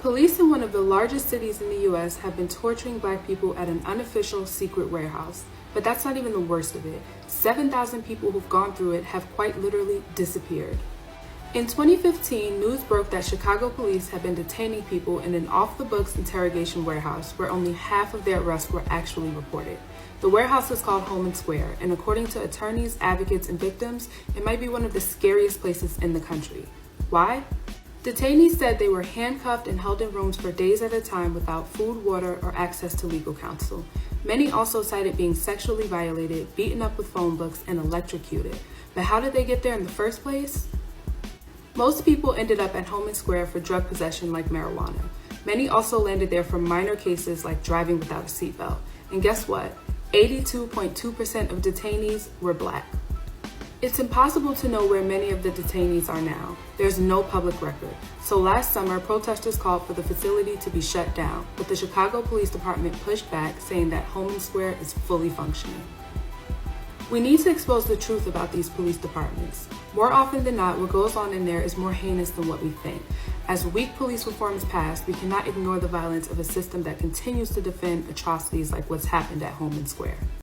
Police in one of the largest cities in the U.S. have been torturing Black people at an unofficial secret warehouse. But that's not even the worst of it. 7,000 people who've gone through it have quite literally disappeared. In 2015, news broke that Chicago police had been detaining people in an off-the-books interrogation warehouse where only half of their arrests were actually reported. The warehouse is called Holman Square, and according to attorneys, advocates, and victims, it might be one of the scariest places in the country. Why? Detainees said they were handcuffed and held in rooms for days at a time without food, water, or access to legal counsel. Many also cited being sexually violated, beaten up with phone books, and electrocuted. But how did they get there in the first place? Most people ended up at Holman Square for drug possession like marijuana. Many also landed there for minor cases like driving without a seatbelt. And guess what? 82.2% of detainees were Black. It's impossible to know where many of the detainees are now. There's no public record. So last summer, protesters called for the facility to be shut down, but the Chicago Police Department pushed back, saying that Holman Square is fully functioning. We need to expose the truth about these police departments. More often than not, what goes on in there is more heinous than what we think. As weak police reform is passed, we cannot ignore the violence of a system that continues to defend atrocities like what's happened at Holman Square.